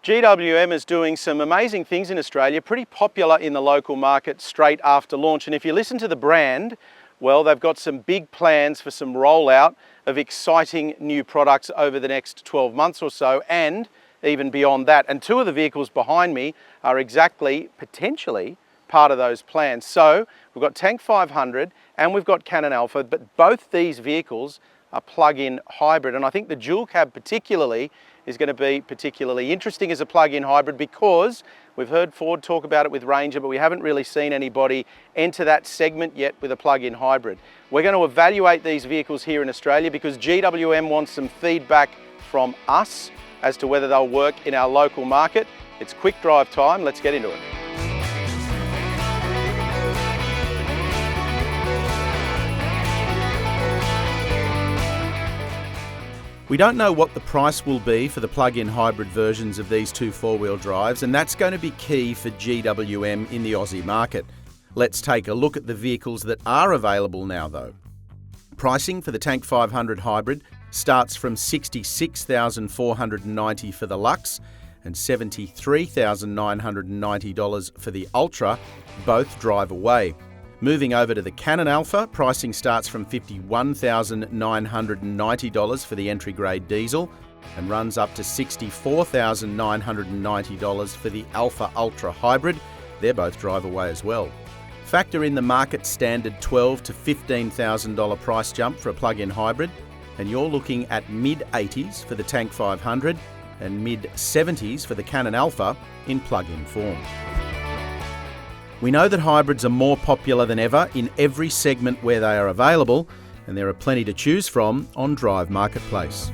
GWM is doing some amazing things in Australia, pretty popular in the local market straight after launch. And if you listen to the brand, well, they've got some big plans for some rollout of exciting new products over the next 12 months or so, and even beyond that. And two of the vehicles behind me are exactly, potentially, part of those plans. So we've got Tank 500 and we've got Canon Alpha, but both these vehicles are plug-in hybrid. And I think the dual cab particularly is going to be particularly interesting as a plug-in hybrid, because we've heard Ford talk about it with Ranger, but we haven't really seen anybody enter that segment yet with a plug-in hybrid. We're going to evaluate these vehicles here in Australia because GWM wants some feedback from us as to whether they'll work in our local market. It's quick drive time. Let's get into it. We don't know what the price will be for the plug-in hybrid versions of these two four-wheel drives, and that's going to be key for GWM in the Aussie market. Let's take a look at the vehicles that are available now though. Pricing for the Tank 500 hybrid starts from $66,490 for the Luxe and $73,990 for the Ultra, both drive away. Moving over to the Canon Alpha, pricing starts from $51,990 for the entry-grade diesel and runs up to $64,990 for the Alpha Ultra Hybrid. They're both drive away as well. Factor in the market standard $12,000 to $15,000 price jump for a plug-in hybrid, and you're looking at mid-80s for the Tank 500 and mid-70s for the Canon Alpha in plug-in form. We know that hybrids are more popular than ever in every segment where they are available, and there are plenty to choose from on Drive Marketplace.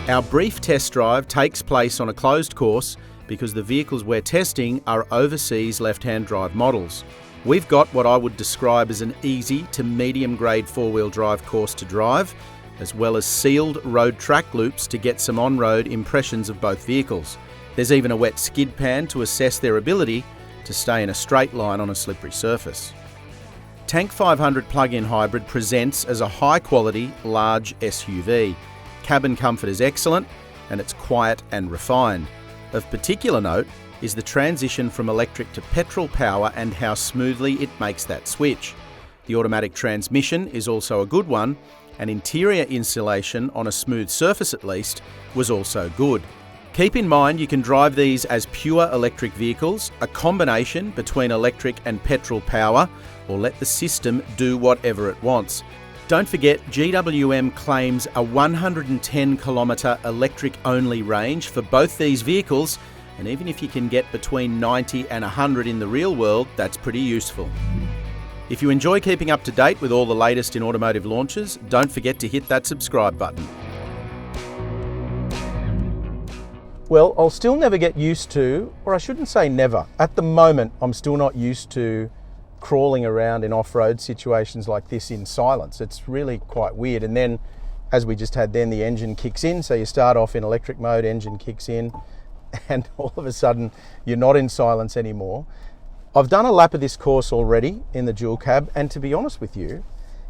Our brief test drive takes place on a closed course because the vehicles we're testing are overseas left-hand drive models. We've got what I would describe as an easy to medium grade four-wheel drive course to drive, as well as sealed road track loops to get some on-road impressions of both vehicles. There's even a wet skid pan to assess their ability to stay in a straight line on a slippery surface. Tank 500 plug-in hybrid presents as a high-quality, large SUV. Cabin comfort is excellent and it's quiet and refined. Of particular note is the transition from electric to petrol power and how smoothly it makes that switch. The automatic transmission is also a good one, and interior insulation on a smooth surface at least was also good. Keep in mind you can drive these as pure electric vehicles, a combination between electric and petrol power, or let the system do whatever it wants. Don't forget, GWM claims a 110 kilometre electric-only range for both these vehicles, and even if you can get between 90 and 100 in the real world, that's pretty useful. If you enjoy keeping up to date with all the latest in automotive launches, don't forget to hit that subscribe button. Well, I'll still never get used to, or I shouldn't say never. At the moment, I'm still not used to crawling around in off-road situations like this in silence. It's really quite weird. And then, as we just had then, the engine kicks in. So you start off in electric mode, engine kicks in, and all of a sudden you're not in silence anymore. I've done a lap of this course already in the dual cab, and to be honest with you,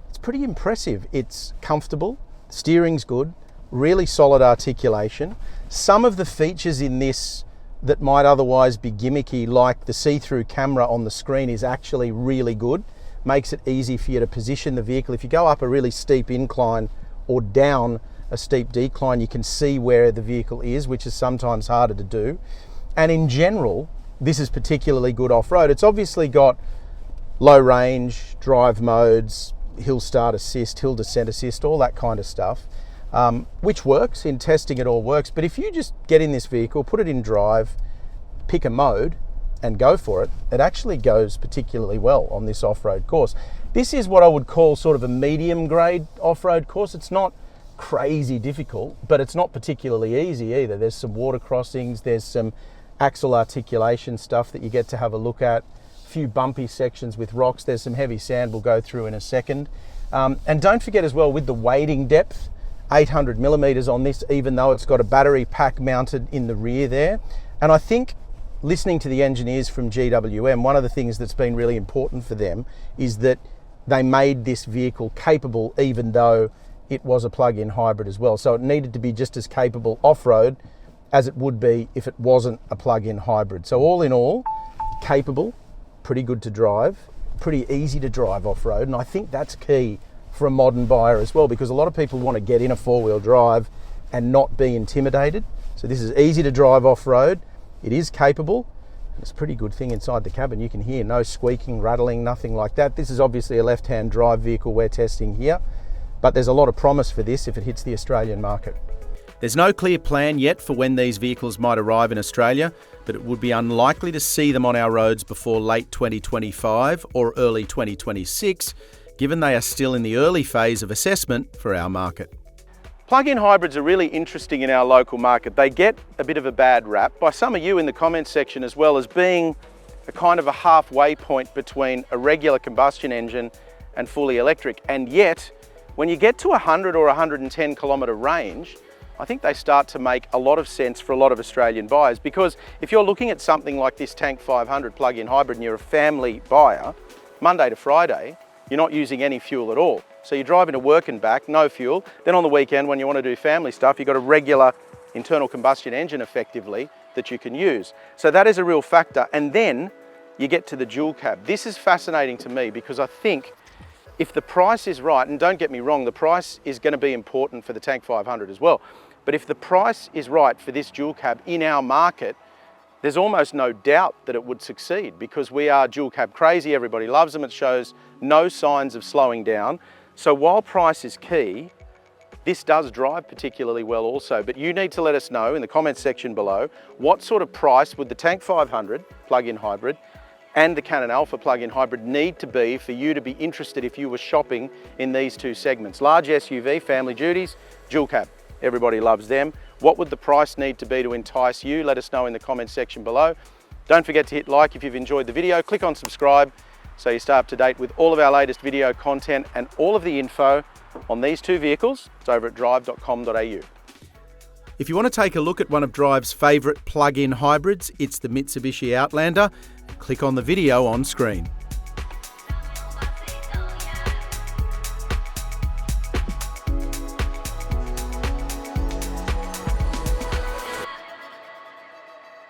it's pretty impressive. It's comfortable, steering's good, really solid articulation. Some of the features in this that might otherwise be gimmicky, like the see-through camera on the screen, is actually really good. Makes it easy for you to position the vehicle. If you go up a really steep incline or down a steep decline, you can see where the vehicle is, which is sometimes harder to do. And in general, this is particularly good off-road. It's obviously got low range, drive modes, hill start assist, hill descent assist, all that kind of stuff. Which works, in testing it all works. But if you just get in this vehicle, put it in drive, pick a mode and go for it, it actually goes particularly well on this off-road course. This is what I would call sort of a medium grade off-road course. It's not crazy difficult, but it's not particularly easy either. There's some water crossings, there's some axle articulation stuff that you get to have a look at, a few bumpy sections with rocks, there's some heavy sand we'll go through in a second. And don't forget as well, with the wading depth, 800 millimeters on this, even though it's got a battery pack mounted in the rear there. And I think, listening to the engineers from GWM, one of the things that's been really important for them is that they made this vehicle capable, even though it was a plug-in hybrid as well. So it needed to be just as capable off-road as it would be if it wasn't a plug-in hybrid. So all in all, capable, pretty good to drive, pretty easy to drive off-road. And I think that's key for a modern buyer as well, because a lot of people want to get in a four-wheel drive and not be intimidated. So this is easy to drive off-road. It is capable. It's a pretty good thing inside the cabin. You can hear no squeaking, rattling, nothing like that. This is obviously a left-hand drive vehicle we're testing here, but there's a lot of promise for this if it hits the Australian market. There's no clear plan yet for when these vehicles might arrive in Australia, but it would be unlikely to see them on our roads before late 2025 or early 2026, given they are still in the early phase of assessment for our market. Plug-in hybrids are really interesting in our local market. They get a bit of a bad rap by some of you in the comments section as well, as being a kind of a halfway point between a regular combustion engine and fully electric. And yet, when you get to 100 or 110 kilometre range, I think they start to make a lot of sense for a lot of Australian buyers, because if you're looking at something like this Tank 500 plug-in hybrid and you're a family buyer, Monday to Friday, you're not using any fuel at all. So you're driving to work and back, no fuel. Then on the weekend, when you want to do family stuff, you've got a regular internal combustion engine effectively that you can use. So that is a real factor. And then you get to the dual cab. This is fascinating to me because I think if the price is right, and don't get me wrong, the price is going to be important for the Tank 500 as well. But if the price is right for this dual cab in our market, there's almost no doubt that it would succeed, because we are dual cab crazy. Everybody loves them. It shows no signs of slowing down. So while price is key, this does drive particularly well also. But you need to let us know in the comments section below, what sort of price would the Tank 500 plug-in hybrid and the Canon Alpha plug-in hybrid need to be for you to be interested if you were shopping in these two segments? Large SUV, family duties, dual cab. Everybody loves them. What would the price need to be to entice you? Let us know in the comments section below. Don't forget to hit like if you've enjoyed the video. Click on subscribe so you stay up to date with all of our latest video content, and all of the info on these two vehicles. It's over at Drive.com.au. If you want to take a look at one of Drive's favourite plug-in hybrids, it's the Mitsubishi Outlander. Click on the video on screen.